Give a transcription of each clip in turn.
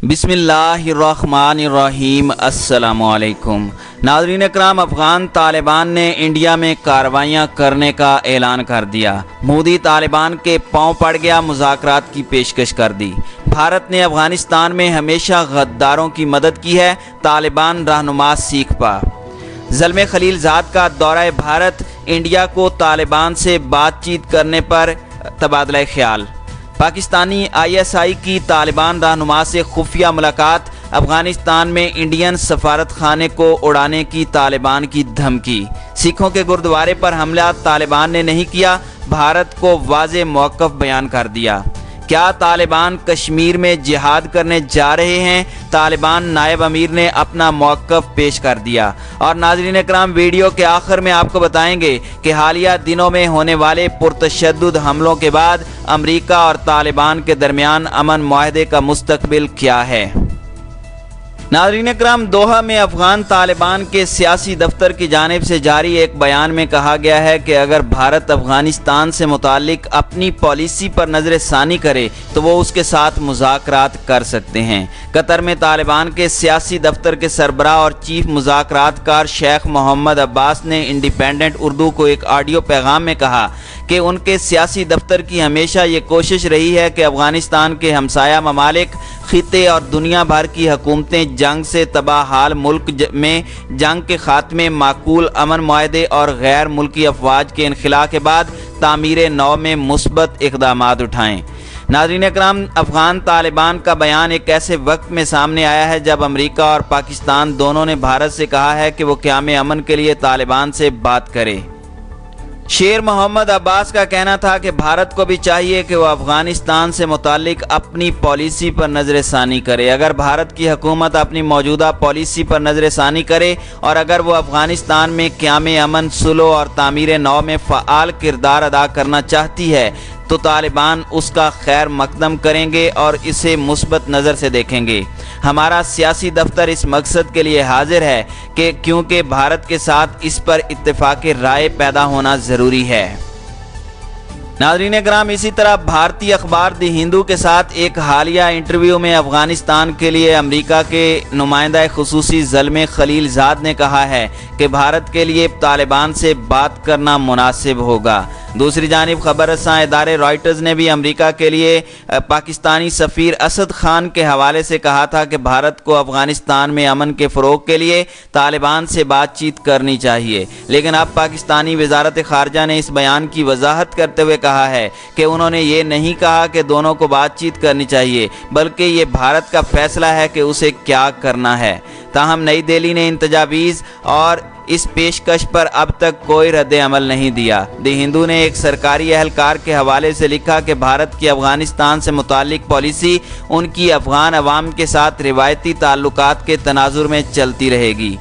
बिस्मिल्लाहिर्रहमानिर्रहीम। अस्सलामुअलैकुम नाज़रीन इकराम, अफ़गान तालिबान ने इंडिया में कार्रवाइयाँ करने का ऐलान कर दिया। मोदी तालिबान के पांव पड़ गया, मुज़ाकरात की पेशकश कर दी। भारत ने अफ़गानिस्तान में हमेशा गद्दारों की मदद की है, तालिबान रहनुमा सीख पा। ज़ल्मे खलीलज़ाद का दौरा भारत, इंडिया को तालिबान से बातचीत करने पर तबादला ख्याल। पाकिस्तानी ISI की तालिबान रहनुमा से खुफिया मुलाकात। अफगानिस्तान में इंडियन सफारत खाने को उड़ाने की तालिबान की धमकी। सिखों के गुरुद्वारे पर हमला तालिबान ने नहीं किया, भारत को वाज़े मौक़िफ़ बयान कर दिया। क्या तालिबान कश्मीर में जिहाद करने जा रहे हैं? तालिबान नायब अमीर ने अपना मौक़िफ़ पेश कर दिया। और नाज़रीन इकराम, वीडियो के आखिर में आपको बताएंगे कि हालिया दिनों में होने वाले पुरतशद्दुद हमलों के बाद अमरीका और तालिबान के दरमियान अमन मुआहदे का मुस्तकबिल क्या है। नाज़रीन इकराम, दोहा में अफ़गान तालिबान के सियासी दफ्तर की जानिब से जारी एक बयान में कहा गया है कि अगर भारत अफ़गानिस्तान से मुताल्लिक अपनी पॉलिसी पर नज़र सानी करे तो वो उसके साथ मुज़ाकरात कर सकते हैं। कतर में तालिबान के सियासी दफ्तर के सरबराह और चीफ मुज़ाकरातकार शेख मोहम्मद अब्बास ने इंडिपेंडेंट उर्दू को एक ऑडियो पैगाम में कहा कि उनके सियासी दफ्तर की हमेशा ये कोशिश रही है कि अफ़गानिस्तान के हमसाया ममालिक, खिते और दुनिया भर की हुकूमतें जंग से तबाह हाल मुल्क में जंग के खात्मे, माकूल अमन मुआहदे और गैर मुल्की अफवाज के इनखिला के बाद तामीर नौ में मुस्बत इक़दामात उठाएँ। नाज़रीन इकराम, अफ़गान तालिबान का बयान एक ऐसे वक्त में सामने आया है जब अमरीका और पाकिस्तान दोनों ने भारत से कहा है कि वो क़याम अमन के लिए तालिबान से बात करे। शेर मोहम्मद अब्बास का कहना था कि भारत को भी चाहिए कि वह अफ़गानिस्तान से मुताल्लिक अपनी पॉलिसी पर नज़र सानी करे। अगर भारत की हुकूमत अपनी मौजूदा पॉलिसी पर नज़र सानी करे और अगर वो अफ़गानिस्तान में क़याम अमन, सुलह और तामीर नौ में फ़आल किरदार अदा करना चाहती है तो तालिबान उसका खैर मकदम करेंगे और इसे मुस्बत नज़र से देखेंगे। हमारा सियासी दफ्तर इस मकसद के लिए हाजिर है कि क्योंकि भारत के साथ इस पर इत्तेफाक राय पैदा होना ज़रूरी है। नाज़रीन इकराम, इसी तरह भारतीय अखबार द हिंदू के साथ एक हालिया इंटरव्यू में अफ़गानिस्तान के लिए अमरीका के नुमाइंदा खुसूसी ज़ल्मे खलीलज़ाद ने कहा है कि भारत के लिए तालिबान से बात करना मुनासिब होगा। दूसरी जानिब खबर रसां इदारे रॉयटर्स ने भी अमरीका के लिए पाकिस्तानी सफ़ीर असद खान के हवाले से कहा था कि भारत को अफ़गानिस्तान में अमन के फ़रोग़ के लिए तालिबान से बातचीत करनी चाहिए। लेकिन अब पाकिस्तानी वज़ारत ख़ारजा ने इस बयान की वजाहत करते हुए कहा है कि उन्होंने ये नहीं कहा कि दोनों को बातचीत करनी चाहिए, बल्कि ये भारत का फ़ैसला है कि उसे क्या करना है। ताहम नई दिल्ली ने इन तजावीज़ और इस पेशकश पर अब तक कोई रद्द अमल नहीं दिया। द हिंदू ने एक सरकारी अहलकार के हवाले से लिखा कि भारत की अफ़गानिस्तान से मुताल्लिक पॉलिसी उनकी अफ़गान अवाम के साथ रिवायती ताल्लुकात के तनाजुर में चलती रहेगी।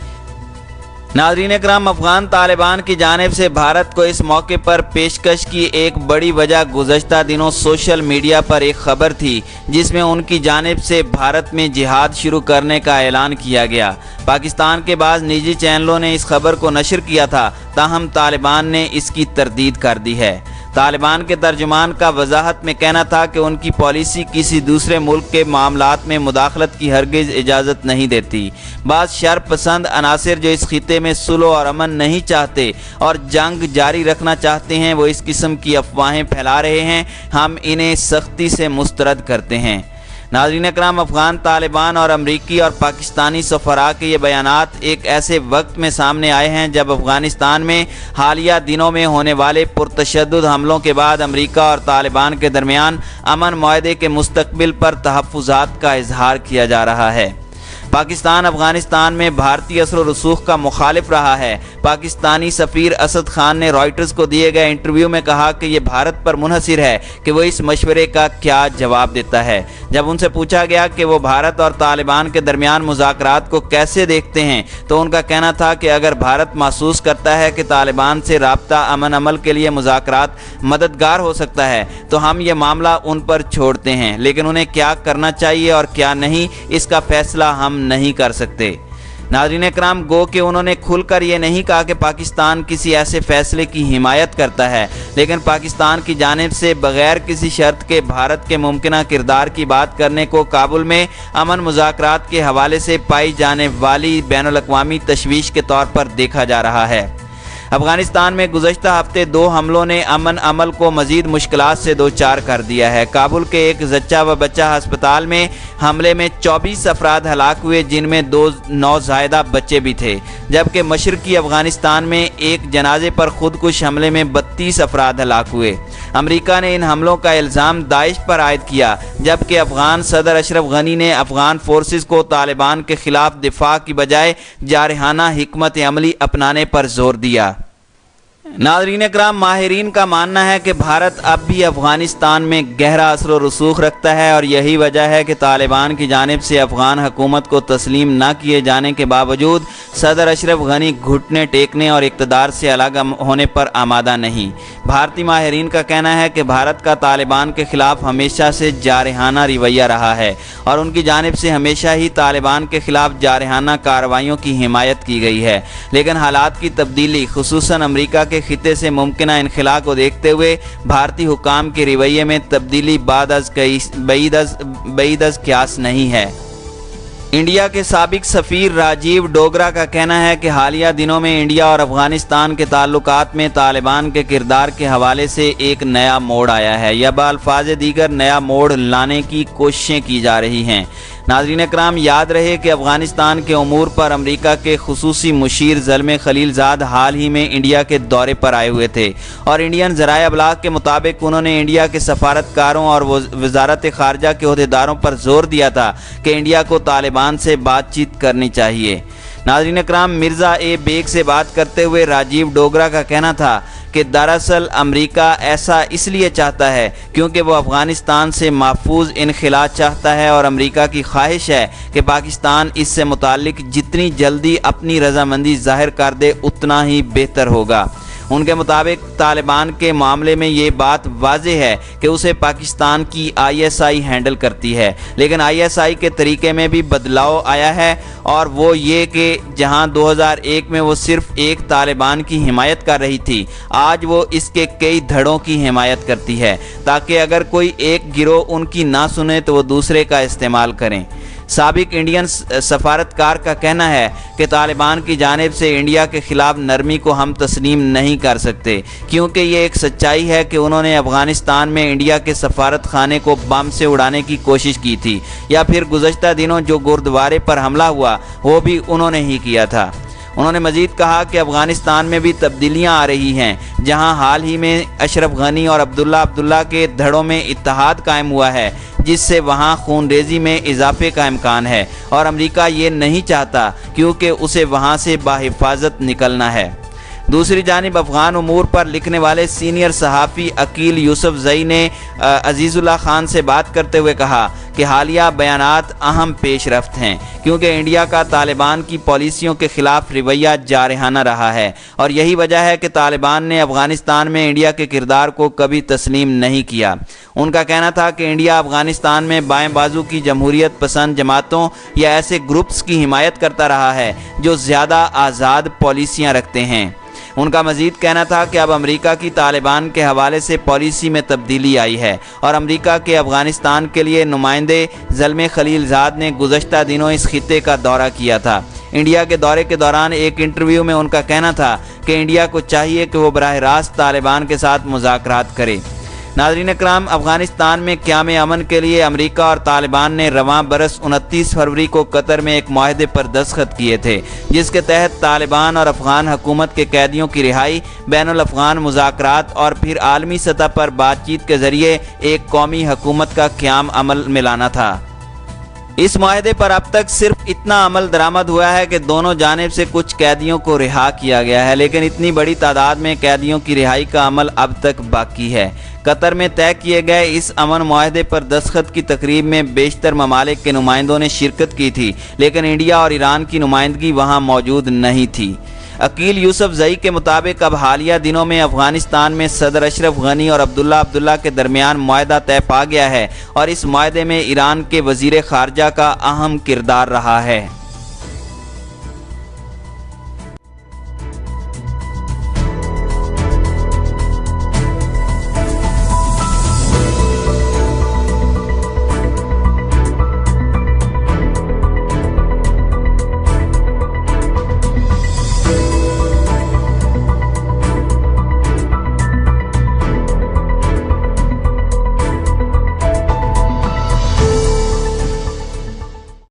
नाज़रीन इकराम, अफ़गान तालिबान की जानिब से भारत को इस मौके पर पेशकश की एक बड़ी वजह गुज़श्ता दिनों सोशल मीडिया पर एक ख़बर थी जिसमें उनकी जानिब से भारत में जिहाद शुरू करने का ऐलान किया गया। पाकिस्तान के बाद निजी चैनलों ने इस खबर को नशर किया था, ताहम तालिबान ने इसकी तरदीद कर दी है। तालिबान के तर्जुमान का वजाहत में कहना था कि उनकी पॉलिसी किसी दूसरे मुल्क के मामलात में मुदाखलत की हरगिज़ इजाज़त नहीं देती। बाज़ शर पसंद अनासिर जो इस खिते में सुलह और अमन नहीं चाहते और जंग जारी रखना चाहते हैं, वो इस किस्म की अफवाहें फैला रहे हैं। हम इन्हें सख्ती से मुस्तरद करते हैं। नाज़रीन इकराम, अफ़गान तालिबान और अमरीकी और पाकिस्तानी सफ़रा के ये बयानात एक ऐसे वक्त में सामने आए हैं जब अफ़गानिस्तान में हालिया दिनों में होने वाले पुरतशद्दुद हमलों के बाद अमरीका और तालिबान के दरमियान अमन मुआहदे के मुस्तकबिल पर तहफ़्फ़ुज़ात का इजहार किया जा रहा है। पाकिस्तान अफ़गानिस्तान में भारतीय असर व रसूख का मुखालिफ रहा है। पाकिस्तानी सफ़ीर असद खान ने रॉयटर्स को दिए गए इंटरव्यू में कहा कि ये भारत पर मुनहसिर है कि वो इस मशवरे का क्या जवाब देता है। जब उनसे पूछा गया कि वो भारत और तालिबान के दरमियान मुज़ाकरात को कैसे देखते हैं तो उनका कहना था कि अगर भारत महसूस करता है कि तालिबान से राब्ता अमन अमल के लिए मुज़ाकरात मददगार हो सकता है तो हम ये मामला उन पर छोड़ते हैं, लेकिन उन्हें क्या करना चाहिए और क्या नहीं इसका फ़ैसला हम नहीं कर सकते। नाज़रीन इकराम, गो कि उन्होंने खुलकर ये नहीं कहा कि पाकिस्तान किसी ऐसे फैसले की हिमायत करता है, लेकिन पाकिस्तान की जानिब से बगैर किसी शर्त के भारत के मुमकिना किरदार की बात करने को काबुल में अमन मुज़ाकरात के हवाले से पाई जाने वाली बैनुल-अक़वामी तशवीश के तौर पर देखा जा रहा है। अफगानिस्तान में गुज़श्ता हफ्ते 2 हमलों ने अमन अमल को मज़ीद मुश्किलात से दो चार कर दिया है। काबुल के एक जच्चा व बच्चा अस्पताल में हमले में 24 अफराद हलाक हुए, जिनमें 2 नौज़ायदा बच्चे भी थे, जबकि मशरकी अफगानिस्तान में एक जनाजे पर खुदकुश हमले में 32 अफराद हलाक हुए। अमरीका ने इन हमलों का इल्ज़ाम दाइश पर आयद किया, जबकि अफगान सदर अशरफ गनी ने अफगान फोर्सेस को तालिबान के खिलाफ दिफा की बजाय जारहाना हिकमत अमली अपनाने पर जोर दिया। नाज़रीन इकराम, माहिरीन का मानना है कि भारत अब भी अफगानिस्तान में गहरा असर व रसूख रखता है और यही वजह है कि तालिबान की जानिब से अफगान हुकूमत को तस्लीम न किए जाने के बावजूद सदर अशरफ गनी घुटने टेकने और इक़्तिदार से अलग होने पर आमादा नहीं। भारतीय माहिरीन का कहना है कि भारत का तालिबान के खिलाफ हमेशा से जारहाना रवैया रहा है और उनकी जानिब से हमेशा ही तालिबान के खिलाफ जारहाना कार्रवाइयों की हिमायत की गई है, लेकिन हालात की तब्दीली खुसूसन अमरीका के खिते से मुमकिना इनखिला को देखते हुए भारतीय हुकाम के रवैये में तब्दीली बईद अज़ क़यास नहीं है। इंडिया के साबिक सफ़ीर राजीव डोगरा का कहना है कि हालिया दिनों में इंडिया और अफगानिस्तान के ताल्लुकात में तालिबान के किरदार के हवाले से एक नया मोड़ आया है, या बाल्फाज़ दीगर नया मोड़ लाने की कोशिशें की जा रही हैं। नाज़रीन इकराम, याद रहे कि अफगानिस्तान के उमूर पर अमरीका के खुसूसी मुशीर ज़ल्मे खलीलज़ाद हाल ही में इंडिया के दौरे पर आए हुए थे और इंडियन ज़राए अबलाग के मुताबिक उन्होंने इंडिया के सफारतकारों और वज़ारत ख़ारजा के अहदेदारों पर जोर दिया था कि इंडिया को तालिबान से बातचीत करनी चाहिए। नाज़रीन इकराम, मिर्ज़ा ए बेग से बात करते हुए राजीव डोगरा का कहना था कि दरअसल अमरीका ऐसा इसलिए चाहता है क्योंकि वो अफ़गानिस्तान से महफूज इनखिला चाहता है और अमरीका की ख्वाहिश है कि पाकिस्तान इससे मुताल्लिक जितनी जल्दी अपनी रजामंदी ज़ाहिर कर दे उतना ही बेहतर होगा। उनके मुताबिक तालिबान के मामले में ये बात वाज़ेह है कि उसे पाकिस्तान की ISI हैंडल करती है, लेकिन ISI के तरीके में भी बदलाव आया है और वो ये कि जहां 2001 में वो सिर्फ एक तालिबान की हिमायत कर रही थी, आज वो इसके कई धड़ों की हिमायत करती है ताकि अगर कोई एक गिरोह उनकी ना सुने तो वो दूसरे का इस्तेमाल करें। साबिक इंडियन सफारतकार का कहना है कि तालिबान की जानिब से इंडिया के ख़िलाफ़ नरमी को हम तस्लीम नहीं कर सकते क्योंकि ये एक सच्चाई है कि उन्होंने अफ़गानिस्तान में इंडिया के सफारत खाने को बम से उड़ाने की कोशिश की थी, या फिर गुज़श्ता दिनों जो गुरुद्वारे पर हमला हुआ वो भी उन्होंने ही किया था। उन्होंने मज़ीद कहा कि अफ़गानिस्तान में भी तब्दीलियाँ आ रही हैं, जहां हाल ही में अशरफ गनी और अब्दुल्ला के धड़ों में इत्तेहाद कायम हुआ है, जिससे वहां खूनरेज़ी में इजाफे का इम्कान है और अमरीका ये नहीं चाहता क्योंकि उसे वहां से बाहिफाजत निकलना है। दूसरी जानिब अफ़गान उमूर पर लिखने वाले सीनियर सहाफ़ी अकील यूसुफ़ज़ई ने अज़ीज़ुल्लाह खान से बात करते हुए कहा कि हालिया बयानात अहम पेशरफ्त हैं क्योंकि इंडिया का तालिबान की पॉलिसियों के ख़िलाफ़ रवैया जारहाना रहा है और यही वजह है कि तालिबान ने अफ़गानिस्तान में इंडिया के किरदार को कभी तस्लीम नहीं किया। उनका कहना था कि इंडिया अफ़गानिस्तान में बाएं बाजू की जमहूरियत पसंद जमातों या ऐसे ग्रुप्स की हिमायत करता रहा है जो ज़्यादा आज़ाद पॉलिसियाँ रखते हैं। उनका मज़ीद कहना था कि अब अमरीका की तालिबान के हवाले से पॉलिसी में तब्दीली आई है और अमरीका के अफ़गानिस्तान के लिए नुमाइंदे ज़ल्मे खलीलज़ाद ने गुज़श्ता दिनों इस खिते का दौरा किया था। इंडिया के दौरे के दौरान एक इंटरव्यू में उनका कहना था कि इंडिया को चाहिए कि वो बराह रास्त तालिबान के साथ मुज़ाकरात करे। नाज़रीन इकराम, अफ़गानिस्तान में क़याम अमन के लिए अमरीका और तालिबान ने रवां बरस 29 फरवरी को कतर में एक मुआहदे पर दस्तखत किए थे, जिसके तहत तालिबान और अफ़गान हुकूमत के कैदियों की रिहाई, बैनुल अफ़गान मुज़ाकरात और फिर आलमी सतह पर बातचीत के ज़रिए एक कौमी हुकूमत का क़याम अमल में लाना था। इस मुआहदे पर अब तक सिर्फ इतना अमल दरामद हुआ है कि दोनों जानिब से कुछ कैदियों को रिहा किया गया है, लेकिन इतनी बड़ी तादाद में कैदियों की रिहाई का अमल अब तक बाकी है। कतर में तय किए गए इस अमन मुआहदे पर दस्तखत की तकरीब में बेशतर ममालिक के नुमाइंदों ने शिरकत की थी, लेकिन इंडिया और ईरान की नुमाइंदगी वहां मौजूद नहीं थी। अकील यूसुफ़ज़ई के मुताबिक अब हालिया दिनों में अफ़गानिस्तान में सदर अशरफ गनी और अब्दुल्ला के दरमियान मुआहदा तय पा गया है और इस मुआहदे में ईरान के वज़ीर ख़ारजा का अहम किरदार रहा है।